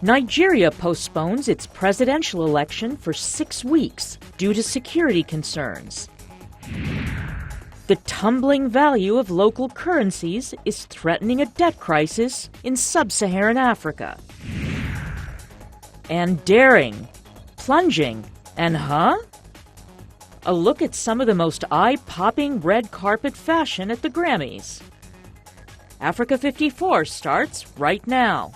Nigeria postpones its presidential election for 6 weeks due to security concerns. The tumbling value of local currencies is threatening a debt crisis in sub-Saharan Africa. And daring, plunging, and a look at some of the most eye-popping red carpet fashion at the Grammys. Africa 54 starts right now.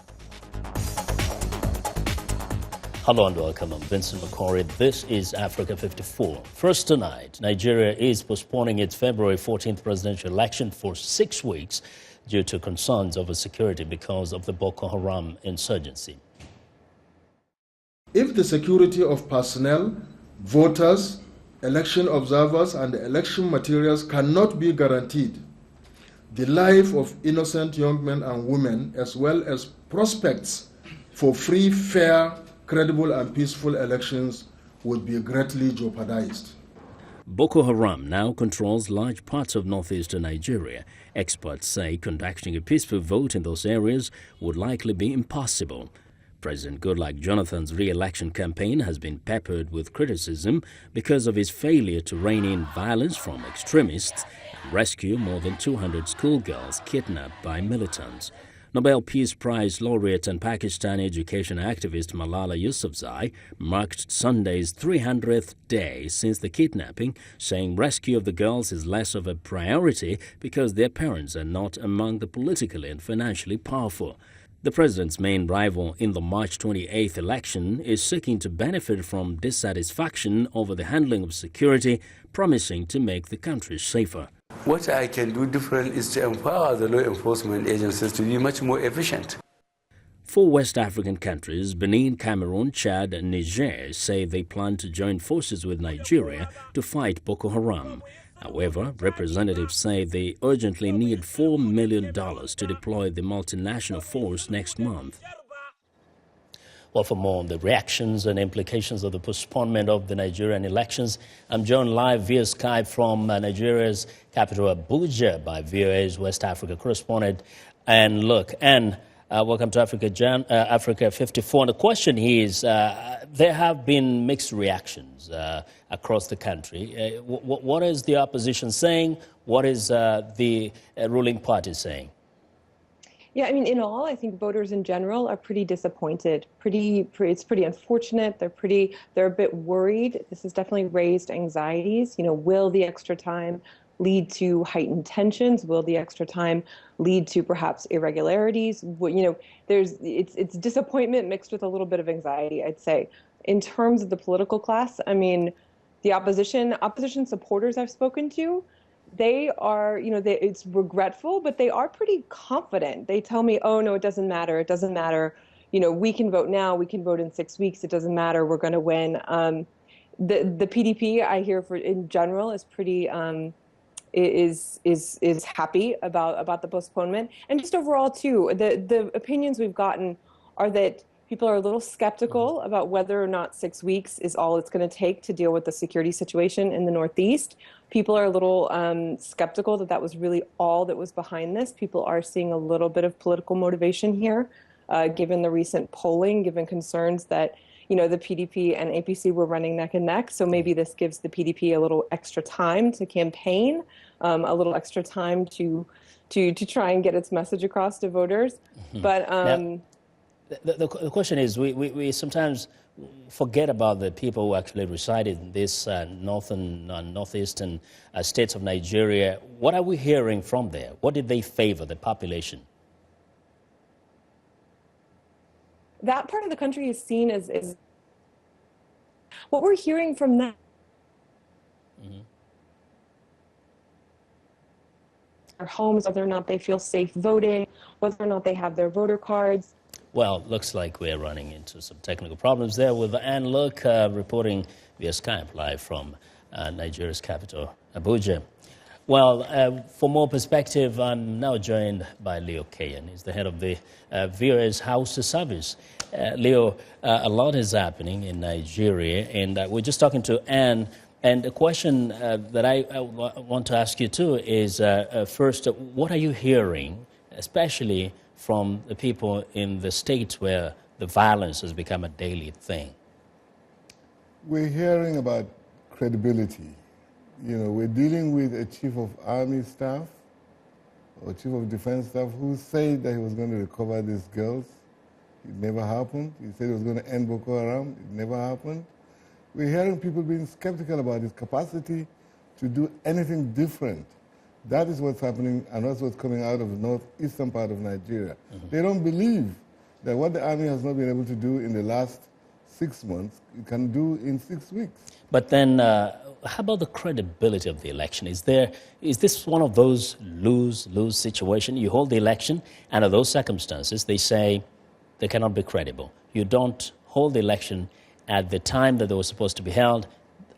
Hello and welcome. I'm Vincent McCory. This is Africa 54. First tonight, Nigeria is postponing its February 14th presidential election for 6 weeks due to concerns over security because of the Boko Haram insurgency. If the security of personnel, voters, election observers, and election materials cannot be guaranteed, the life of innocent young men and women, as well as prospects for free, fair, credible and peaceful elections would be greatly jeopardized. Boko Haram now controls large parts of northeastern Nigeria. Experts say conducting a peaceful vote in those areas would likely be impossible. President Goodluck Jonathan's re-election campaign has been peppered with criticism because of his failure to rein in violence from extremists and rescue more than 200 schoolgirls kidnapped by militants. Nobel Peace Prize laureate and Pakistani education activist Malala Yousafzai marked Sunday's 300th day since the kidnapping, saying rescue of the girls is less of a priority because their parents are not among the politically and financially powerful. The president's main rival in the March 28th election is seeking to benefit from dissatisfaction over the handling of security, promising to make the country safer. What I can do different is to empower the law enforcement agencies to be much more efficient. 4 West African countries, Benin, Cameroon, Chad, and Niger, say they plan to join forces with Nigeria to fight Boko Haram. However, representatives say they urgently need $4 million to deploy the multinational force next month. Well, for more on the reactions and implications of the postponement of the Nigerian elections, I'm joined live via Skype from Nigeria's capital, Abuja, by VOA's West Africa correspondent. And look, welcome to Africa 54. And the question is, there have been mixed reactions across the country. What is the opposition saying? What is the ruling party saying? Yeah, I mean, in all, I think voters in general are pretty disappointed. It's pretty unfortunate. They're a bit worried. This has definitely raised anxieties. Will the extra time lead to heightened tensions? Will the extra time lead to perhaps irregularities? It's disappointment mixed with a little bit of anxiety, I'd say. In terms of the political class, I mean, the opposition supporters I've spoken to, they are, it's regretful, but they are pretty confident. They tell me, oh, no, it doesn't matter. It doesn't matter. We can vote now. We can vote in 6 weeks. It doesn't matter. We're going to win. The PDP, I hear, in general, is pretty is happy about the postponement. And just overall, too, the opinions we've gotten are that people are a little skeptical about whether or not 6 weeks is all it's going to take to deal with the security situation in the Northeast. People are a little skeptical that was really all that was behind this. People are seeing a little bit of political motivation here, given the recent polling, given concerns that, the PDP and APC were running neck and neck. So maybe this gives the PDP a little extra time to campaign, a little extra time to try and get its message across to voters. But The question is, we sometimes forget about the people who actually reside in this northeastern states of Nigeria. What are we hearing from there? What did they favor, the population? That part of the country is seen as what we're hearing from them. Their homes, whether or not they feel safe voting, whether or not they have their voter cards. Well, looks like we're running into some technical problems there with Anne Look reporting via Skype live from Nigeria's capital, Abuja. Well, for more perspective, I'm now joined by Leo Kayan. He's the head of the VOA's House Service. Leo, a lot is happening in Nigeria, and we're just talking to Anne. And the question that I want to ask you too is, first, what are you hearing, especially from the people in the states where the violence has become a daily thing? We're hearing about credibility. We're dealing with a chief of army staff or chief of defense staff who said that he was going to recover these girls. It never happened. He said he was going to end Boko Haram. It never happened. We're hearing people being skeptical about his capacity to do anything different. That is what's happening, and that's what's coming out of the northeastern part of Nigeria. Mm-hmm. They don't believe that what the army has not been able to do in the last 6 months, it can do in 6 weeks. But then, how about the credibility of the election? Is this one of those lose-lose situations? You hold the election, and in those circumstances, they say they cannot be credible. You don't hold the election at the time that they were supposed to be held.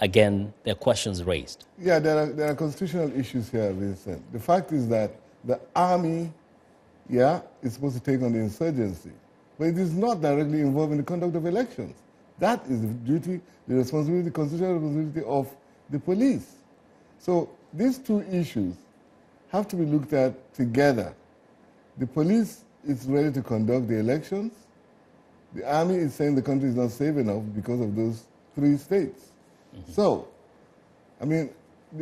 Again, there are questions raised. Yeah, there are constitutional issues here, Vincent. The fact is that the army, is supposed to take on the insurgency, but it is not directly involved in the conduct of elections. That is the duty, the responsibility, the constitutional responsibility of the police. So these two issues have to be looked at together. The police is ready to conduct the elections. The army is saying the country is not safe enough because of those 3 states. Mm-hmm. So, the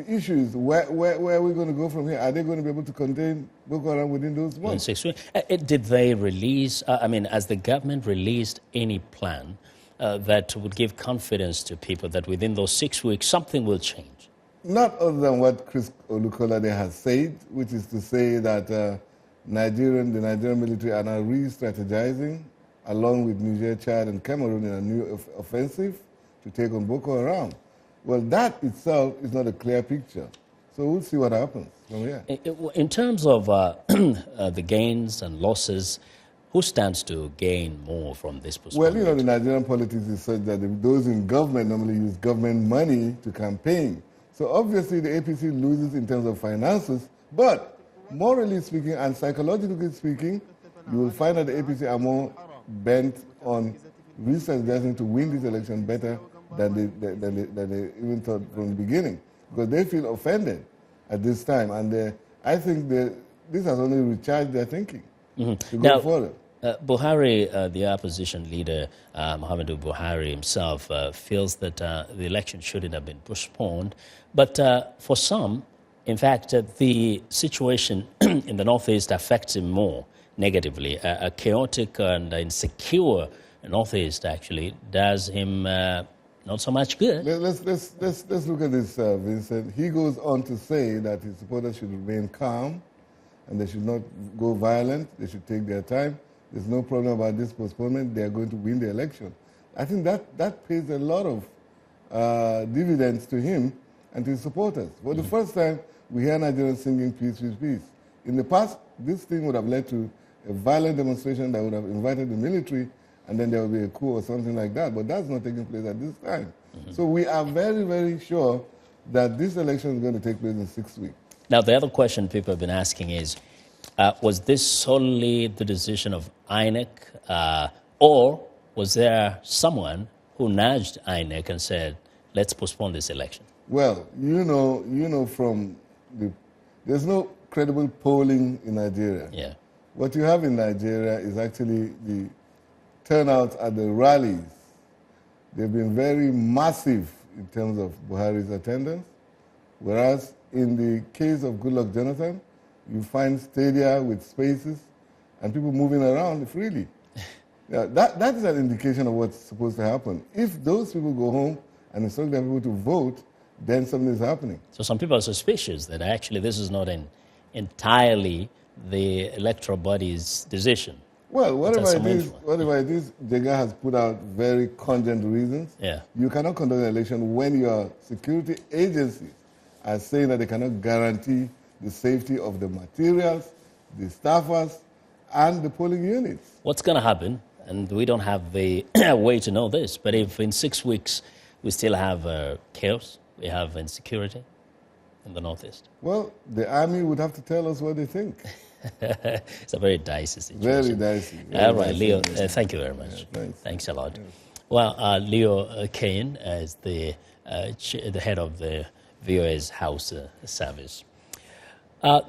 issue is where are we going to go from here? Are they going to be able to contain Boko Haram within those months? Did they release, has the government released any plan that would give confidence to people that within those 6 weeks something will change? Not other than what Chris Olukolade has said, which is to say that the Nigerian military are now re-strategizing along with Niger, Chad, and Cameroon in a new offensive to take on Boko Haram. Well, that itself is not a clear picture. So we'll see what happens from here. In terms of the gains and losses, who stands to gain more from this postponement? Well, the Nigerian politics is such that those in government normally use government money to campaign. So obviously the APC loses in terms of finances, but morally speaking and psychologically speaking, you will find that the APC are more bent on re-strategizing to win this election better than they even thought from the beginning, because they feel offended at this time, and I think this has only recharged their thinking to go forward. Buhari, the opposition leader, Muhammadu Buhari himself, feels that the election shouldn't have been postponed, but for some, in fact, the situation in the Northeast affects him more negatively. A chaotic and insecure Northeast actually does him not so much good. Let's look at this, Vincent. He goes on to say that his supporters should remain calm and they should not go violent. They should take their time. There's no problem about this postponement. They are going to win the election. I think that pays a lot of dividends to him and to his supporters. For the first time, we hear Nigerians singing peace, peace, peace. In the past, this thing would have led to a violent demonstration that would have invited the military, and then there would be a coup or something like that. But that's not taking place at this time. So we are very, very sure that this election is going to take place in 6 weeks. Now, the other question people have been asking is, was this solely the decision of INEC, or was there someone who nudged INEC and said, let's postpone this election? Well, you know from there's no credible polling in Nigeria. Yeah. What you have in Nigeria is actually the turnout at the rallies. They've been very massive in terms of Buhari's attendance, whereas in the case of Goodluck Jonathan, you find stadia with spaces and people moving around freely. That is an indication of what's supposed to happen. If those people go home and instruct their people to vote, then something is happening. So some people are suspicious that actually this is not entirely the electoral body's decision. Well, whatever it is, Jega has put out very cogent reasons. Yeah. You cannot conduct an election when your security agencies are saying that they cannot guarantee the safety of the materials, the staffers, and the polling units. What's going to happen, and we don't have the way to know this, but if in 6 weeks we still have chaos, we have insecurity in the Northeast? Well, the army would have to tell us what they think. It's a very dicey situation. Very dicey. All right, Leo, thank you very much. Yeah, thanks a lot. Yes. Well, Leo Kane is the head of the VOA's House Service.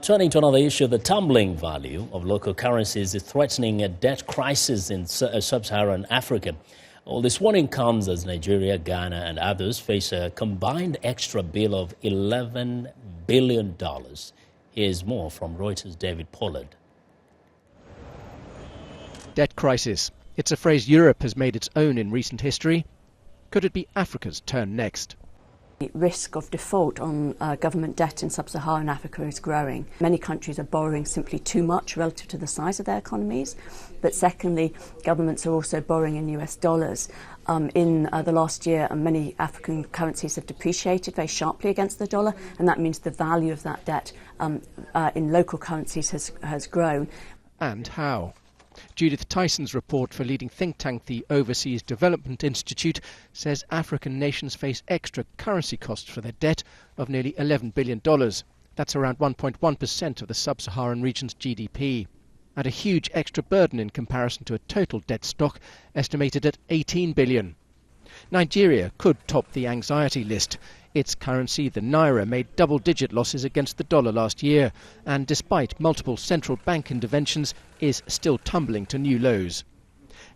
Turning to another issue, the tumbling value of local currencies is threatening a debt crisis in sub-Saharan Africa. Well, this warning comes as Nigeria, Ghana and others face a combined extra bill of $11 billion. Here's more from Reuters' David Pollard. Debt crisis. It's a phrase Europe has made its own in recent history. Could it be Africa's turn next? The risk of default on government debt in sub-Saharan Africa is growing. Many countries are borrowing simply too much relative to the size of their economies. But secondly, governments are also borrowing in US dollars. In the last year, many African currencies have depreciated very sharply against the dollar, and that means the value of that debt in local currencies has grown. And how? Judith Tyson's report for leading think tank the Overseas Development Institute says African nations face extra currency costs for their debt of nearly $11 billion. That's around 1.1% of the sub-Saharan region's GDP. And a huge extra burden in comparison to a total debt stock estimated at $18 billion. Nigeria could top the anxiety list. Its currency, the naira, made double-digit losses against the dollar last year, and despite multiple central bank interventions, is still tumbling to new lows.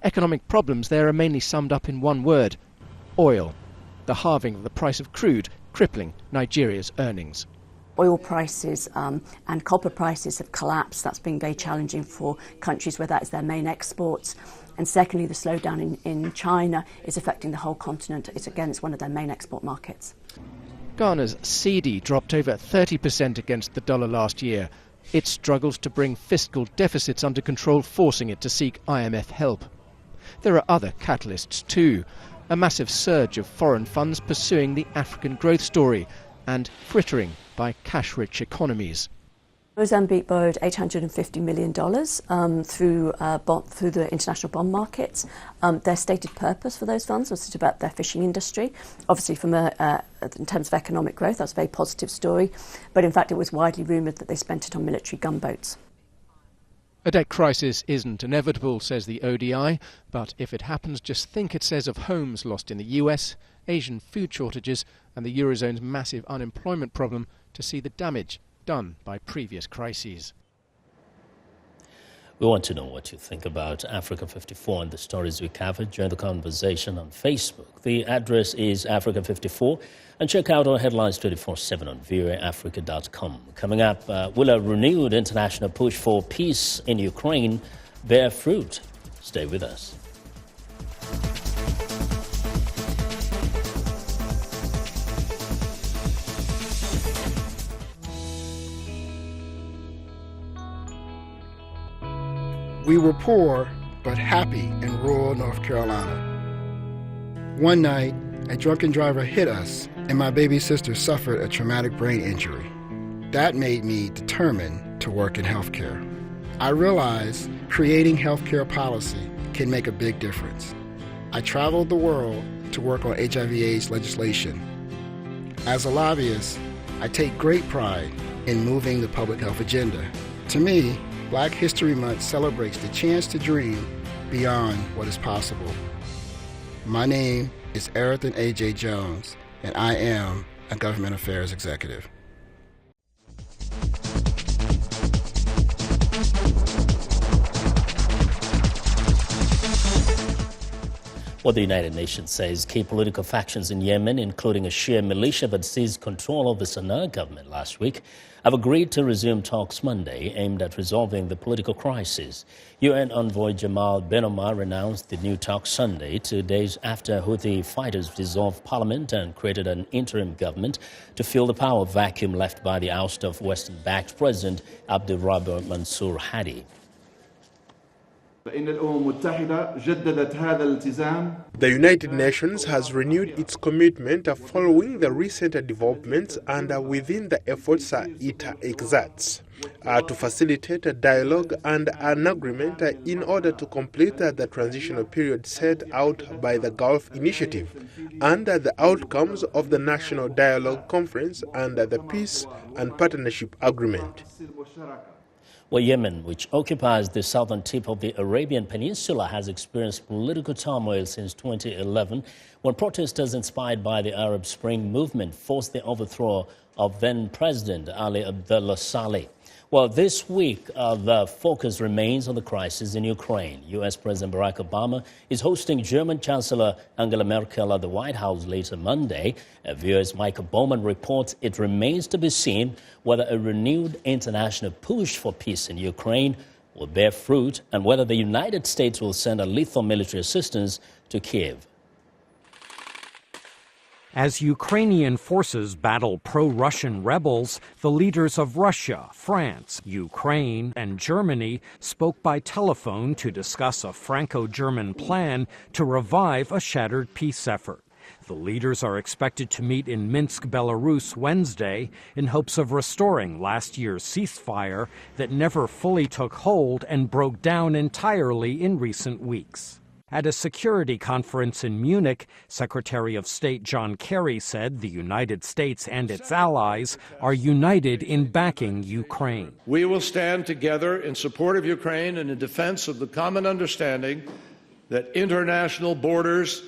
Economic problems there are mainly summed up in one word: oil. The halving of the price of crude crippling Nigeria's earnings. Oil prices and copper prices have collapsed. That's been very challenging for countries where that is their main exports. And secondly, the slowdown in China is affecting the whole continent. It's one of their main export markets. Ghana's cedi dropped over 30% against the dollar last year. It struggles to bring fiscal deficits under control, forcing it to seek IMF help. There are other catalysts too. A massive surge of foreign funds pursuing the African growth story and frittering by cash-rich economies. Mozambique borrowed $850 million through the international bond markets. Their stated purpose for those funds was to develop their fishing industry. Obviously, in terms of economic growth, that's a very positive story. But in fact, it was widely rumoured that they spent it on military gunboats. A debt crisis isn't inevitable, says the ODI, but if it happens, just think it says of homes lost in the US, Asian food shortages and the Eurozone's massive unemployment problem to see the damage done by previous crises. We want to know what you think about Africa 54 and the stories we covered. Join the conversation on Facebook. The address is Africa54, and check out our headlines 24/7 on voaafrica.com. Coming up, will a renewed international push for peace in Ukraine bear fruit? Stay with us. We were poor but happy in rural North Carolina. One night, a drunken driver hit us, and my baby sister suffered a traumatic brain injury. That made me determined to work in healthcare. I realized creating healthcare policy can make a big difference. I traveled the world to work on HIV/AIDS legislation. As a lobbyist, I take great pride in moving the public health agenda. To me, Black History Month celebrates the chance to dream beyond what is possible. My name is Arathan A.J. Jones, and I am a government affairs executive. What the United Nations says key political factions in Yemen, including a Shia militia that seized control of the Sana'a government last week, have agreed to resume talks Monday aimed at resolving the political crisis. UN envoy Jamal Ben Omar announced the new talks Sunday, 2 days after Houthi fighters dissolved parliament and created an interim government to fill the power vacuum left by the oust of Western-backed President Abdurrabbu Mansour Hadi. The United Nations has renewed its commitment following the recent developments and within the efforts it exerts to facilitate a dialogue and an agreement in order to complete the transitional period set out by the Gulf Initiative and the outcomes of the National Dialogue Conference and the Peace and Partnership Agreement. Well, Yemen, which occupies the southern tip of the Arabian Peninsula, has experienced political turmoil since 2011, when protesters inspired by the Arab Spring movement forced the overthrow of then-President Ali Abdullah Saleh. Well, this week, the focus remains on the crisis in Ukraine. U.S. President Barack Obama is hosting German Chancellor Angela Merkel at the White House later Monday. VOA's Michael Bowman reports it remains to be seen whether a renewed international push for peace in Ukraine will bear fruit and whether the United States will send a lethal military assistance to Kyiv. As Ukrainian forces battle pro-Russian rebels, the leaders of Russia, France, Ukraine, and Germany spoke by telephone to discuss a Franco-German plan to revive a shattered peace effort. The leaders are expected to meet in Minsk, Belarus, Wednesday in hopes of restoring last year's ceasefire that never fully took hold and broke down entirely in recent weeks. At a security conference in Munich, Secretary of State John Kerry said the United States and its allies are united in backing Ukraine. We will stand together in support of Ukraine and in defense of the common understanding that international borders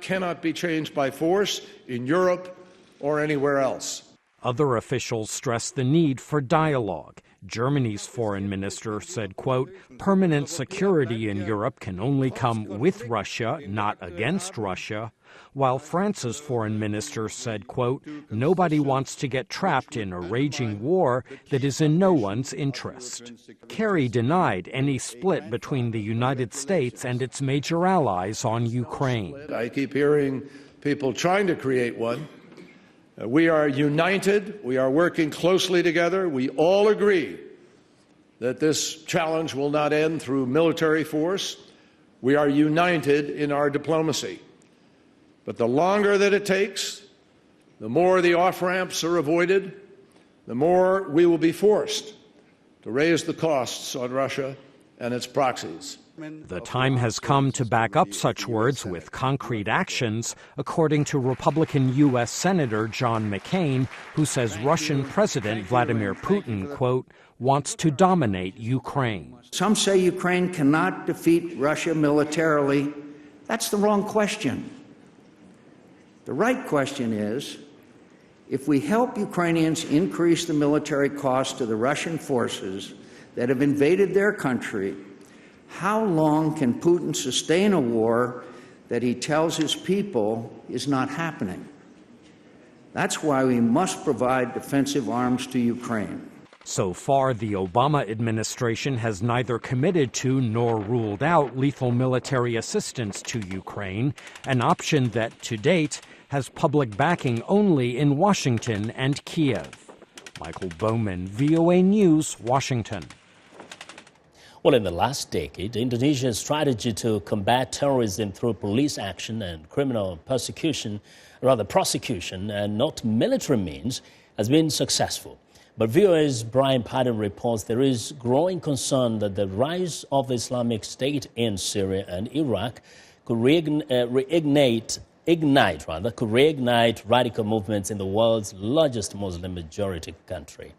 cannot be changed by force in Europe or anywhere else. Other officials stressed the need for dialogue. Germany's foreign minister said, quote, permanent security in Europe can only come with Russia, not against Russia, while France's foreign minister said, quote, nobody wants to get trapped in a raging war that is in no one's interest. Kerry denied any split between the United States and its major allies on Ukraine. I keep hearing people trying to create one. We are united. We are working closely together. We all agree that this challenge will not end through military force. We are united in our diplomacy. But the longer that it takes, the more the off-ramps are avoided, the more we will be forced to raise the costs on Russia and its proxies. The time has come to back up such words with concrete actions, according to Republican U.S. Senator John McCain, who says Russian President Vladimir Putin, quote, wants to dominate Ukraine. Some say Ukraine cannot defeat Russia militarily. That's the wrong question. The right question is, if we help Ukrainians increase the military cost to the Russian forces that have invaded their country, how long can Putin sustain a war that he tells his people is not happening? That's why we must provide defensive arms to Ukraine. So far, the Obama administration has neither committed to nor ruled out lethal military assistance to Ukraine, an option that, to date, has public backing only in Washington and Kyiv. Michael Bowman, VOA News, Washington. Well, in the last decade, Indonesia's strategy to combat terrorism through police action and criminal prosecution and not military means has been successful. But VOA's Brian Padden reports there is growing concern that the rise of the Islamic State in Syria and Iraq could reignite radical movements in the world's largest Muslim majority country.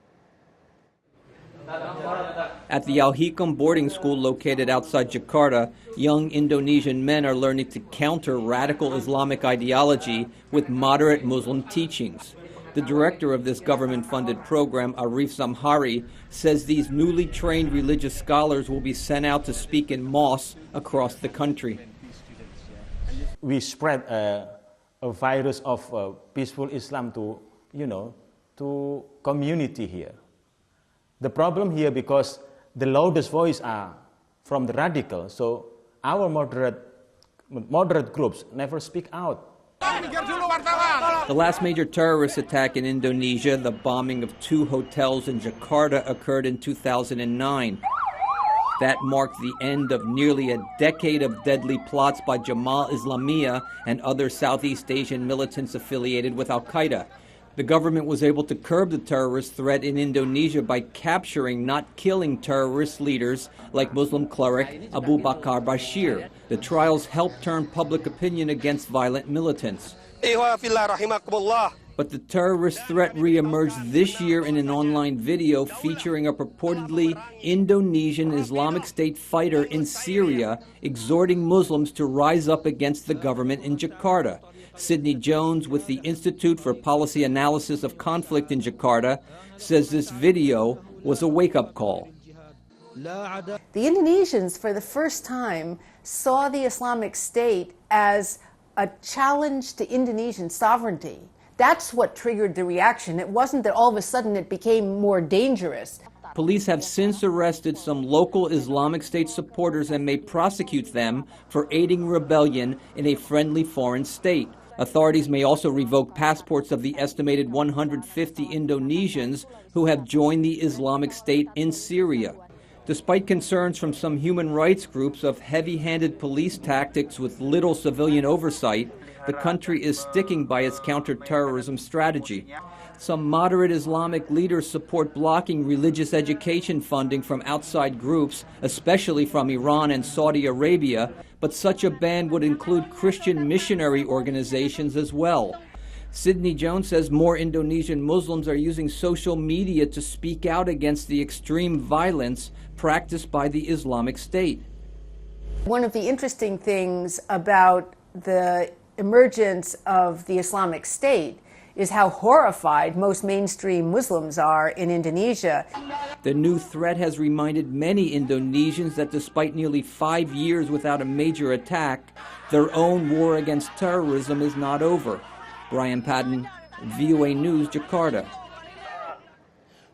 At the Al Hikam boarding school located outside Jakarta, young Indonesian men are learning to counter radical Islamic ideology with moderate Muslim teachings. The director of this government-funded program, Arif Zamhari, says these newly trained religious scholars will be sent out to speak in mosques across the country. We spread a virus of peaceful Islam to community here. The problem here, because the loudest voice are from the radical, so our moderate groups never speak out. The last major terrorist attack in Indonesia, the bombing of 2 hotels in Jakarta, occurred in 2009. That marked the end of nearly a decade of deadly plots by Jemaah Islamiyah and other Southeast Asian militants affiliated with Al-Qaeda. The government was able to curb the terrorist threat in Indonesia by capturing, not killing, terrorist leaders like Muslim cleric Abu Bakar Bashir. The trials helped turn public opinion against violent militants. But the terrorist threat re-emerged this year in an online video featuring a purportedly Indonesian Islamic State fighter in Syria exhorting Muslims to rise up against the government in Jakarta. Sidney Jones with the Institute for Policy Analysis of Conflict in Jakarta says this video was a wake-up call. The Indonesians, for the first time, saw the Islamic State as a challenge to Indonesian sovereignty. That's what triggered the reaction. It wasn't that all of a sudden it became more dangerous. Police have since arrested some local Islamic State supporters and may prosecute them for aiding rebellion in a friendly foreign state. Authorities may also revoke passports of the estimated 150 Indonesians who have joined the Islamic State in Syria. Despite concerns from some human rights groups of heavy-handed police tactics with little civilian oversight, the country is sticking by its counter-terrorism strategy. Some moderate Islamic leaders support blocking religious education funding from outside groups, especially from Iran and Saudi Arabia, but such a ban would include Christian missionary organizations as well. Sidney Jones says more Indonesian Muslims are using social media to speak out against the extreme violence practiced by the Islamic State. One of the interesting things about the emergence of the Islamic State is how horrified most mainstream Muslims are in Indonesia. The new threat has reminded many Indonesians that despite nearly 5 years without a major attack, their own war against terrorism is not over. Brian Padden, VOA News, Jakarta.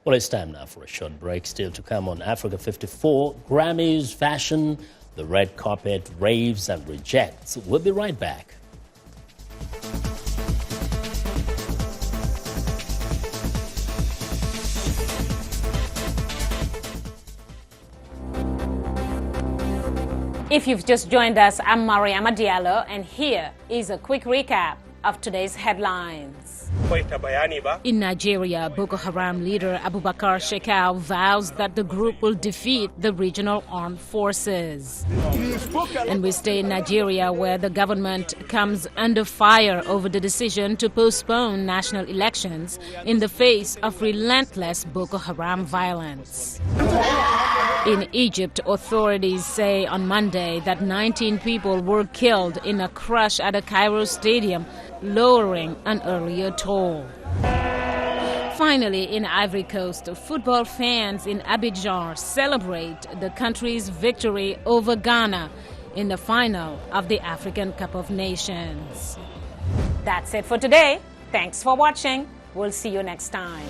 Well, it's time now for a short break. Still to come on Africa 54, Grammys, fashion, the red carpet, raves and rejects. We'll be right back. If you've just joined us, I'm Mariama Diallo, and here is a quick recap of today's headlines. In Nigeria, Boko Haram leader Abubakar Shekau vows that the group will defeat the regional armed forces. And we stay in Nigeria, where the government comes under fire over the decision to postpone national elections in the face of relentless Boko Haram violence. In Egypt, authorities say on Monday that 19 people were killed in a crash at a Cairo stadium, lowering an earlier toll. Finally, in Ivory Coast, football fans in Abidjan celebrate the country's victory over Ghana in the final of the African Cup of Nations. That's it for today. Thanks for watching. We'll see you next time.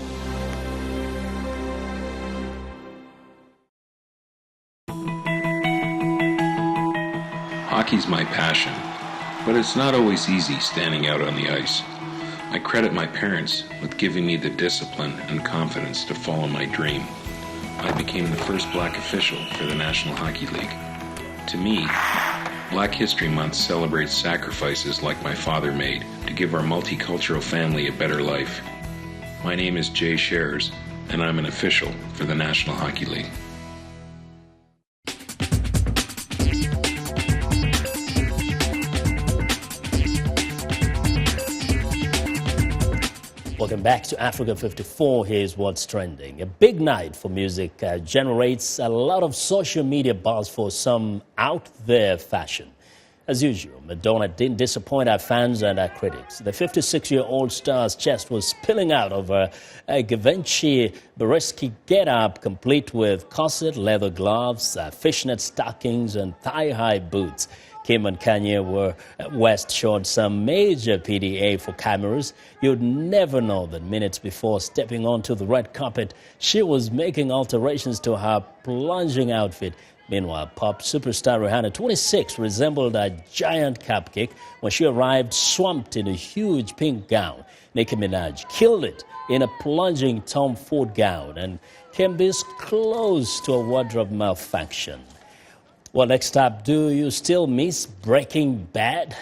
Hockey's my passion, but it's not always easy standing out on the ice. I credit my parents with giving me the discipline and confidence to follow my dream. I became the first black official for the National Hockey League. To me, Black History Month celebrates sacrifices like my father made to give our multicultural family a better life. My name is Jay Shares, and I'm an official for the National Hockey League. Welcome back to Africa 54. Here's what's trending. A big night for music generates a lot of social media buzz for some out there fashion. As usual, Madonna didn't disappoint our fans and our critics. The 56-year-old star's chest was spilling out over a Givenchy Beresky get-up, complete with corset, leather gloves, fishnet stockings, and thigh-high boots. Kim and Kanye West showed some major PDA for cameras. You'd never know that minutes before stepping onto the red carpet, she was making alterations to her plunging outfit. Meanwhile, pop superstar Rihanna, 26, resembled a giant cupcake when she arrived swamped in a huge pink gown. Nicki Minaj killed it in a plunging Tom Ford gown and came this close to a wardrobe malfunction. Well, next up, do you still miss Breaking Bad?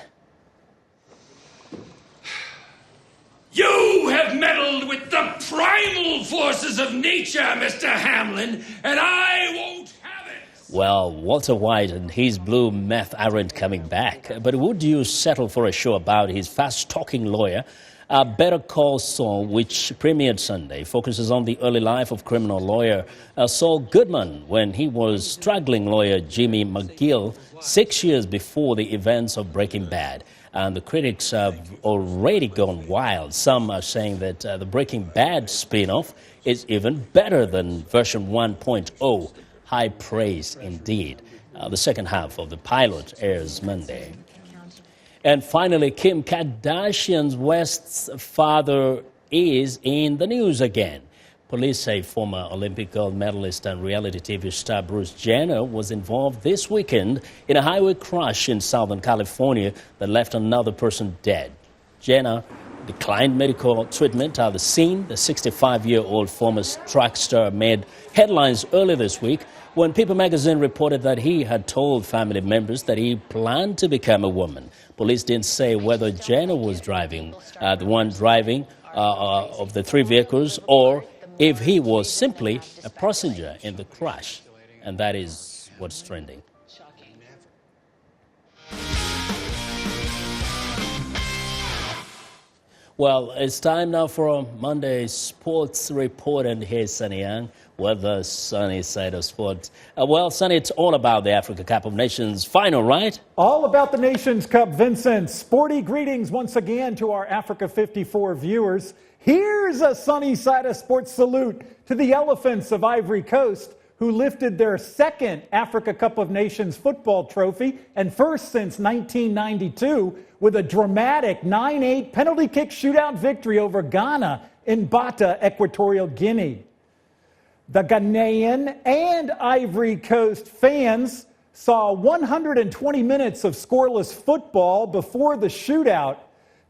You have meddled with the primal forces of nature, Mr. Hamlin, and I won't have it. Well, Walter White and his blue meth aren't coming back. But would you settle for a show about his fast-talking lawyer Better Call Saul, which premiered Sunday, focuses on the early life of criminal lawyer Saul Goodman when he was struggling lawyer Jimmy McGill 6 years before the events of Breaking Bad. And the critics have already gone wild. Some are saying that the Breaking Bad spin-off is even better than version 1.0. High praise indeed. The second half of the pilot airs Monday. And finally, Kim Kardashian's West's father is in the news again. Police say former Olympic gold medalist and reality TV star Bruce Jenner was involved this weekend in a highway crash in Southern California that left another person dead. Jenner declined medical treatment at the scene. The 65-year-old former track star made headlines earlier this week when People magazine reported that he had told family members that he planned to become a woman. Police didn't say whether Jenner was driving, the one driving of the three vehicles, or if he was simply a passenger in the crash. And that is what's trending. Well, it's time now for a Monday Sports Report, and here's Sunny Young with the sunny side of sports. Well, Sunny, it's all about the Africa Cup of Nations final, right? All about the Nations Cup, Vincent. Sporty greetings once again to our Africa 54 viewers. Here's a sunny side of sports salute to the Elephants of Ivory Coast, who lifted their second Africa Cup of Nations football trophy, and first since 1992, with a dramatic 9-8 penalty kick shootout victory over Ghana in Bata, Equatorial Guinea. The Ghanaian and Ivory Coast fans saw 120 minutes of scoreless football before the shootout.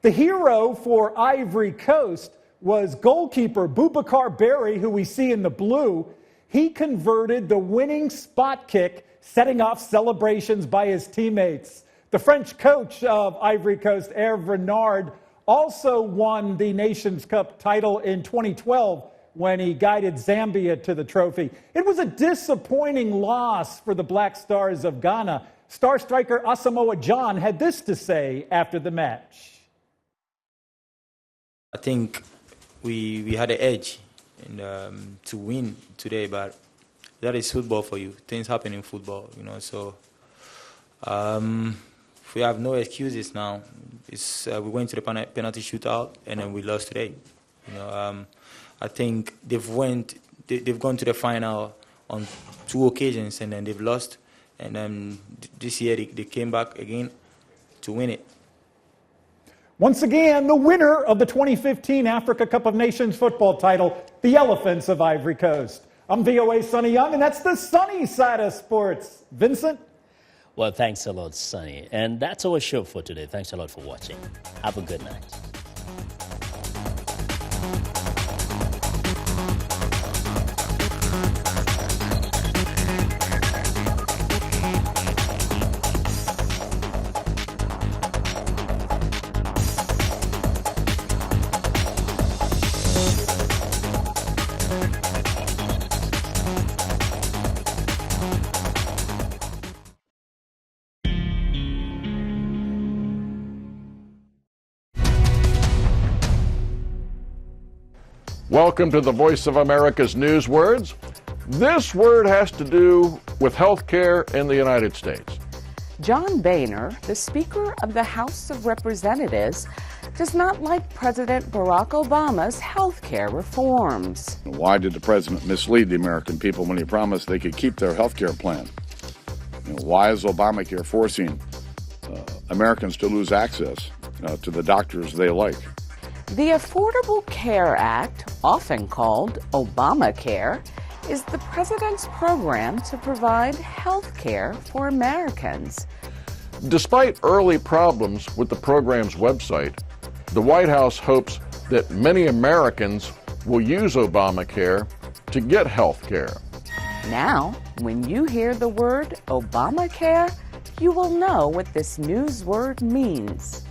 The hero for Ivory Coast was goalkeeper Boubacar Berry, who we see in the blue. He converted the winning spot kick, setting off celebrations by his teammates. The French coach of Ivory Coast, Hervé Renard, also won the Nations Cup title in 2012 when he guided Zambia to the trophy. It was a disappointing loss for the Black Stars of Ghana. Star striker Asamoah Gyan had this to say after the match. I think we had an edge to win today, but that is football for you. Things happen in football, so we have no excuses now. We went to the penalty shootout and then we lost today. I think they've gone to the final on 2 occasions and then they've lost, and then this year they came back again to win it. Once again, the winner of the 2015 Africa Cup of Nations football title, the Elephants of Ivory Coast. I'm VOA Sunny Young, and that's the sunny side of sports. Vincent? Well, thanks a lot, Sunny. And that's our show for today. Thanks a lot for watching. Have a good night. Welcome to the Voice of America's News Words. This word has to do with health care in the United States. John Boehner, the Speaker of the House of Representatives, does not like President Barack Obama's health care reforms. Why did the president mislead the American people when he promised they could keep their health care plan? Why is Obamacare forcing Americans to lose access to the doctors they like? The Affordable Care Act, often called Obamacare, is the president's program to provide health care for Americans. Despite early problems with the program's website, the White House hopes that many Americans will use Obamacare to get health care. Now, when you hear the word Obamacare, you will know what this news word means.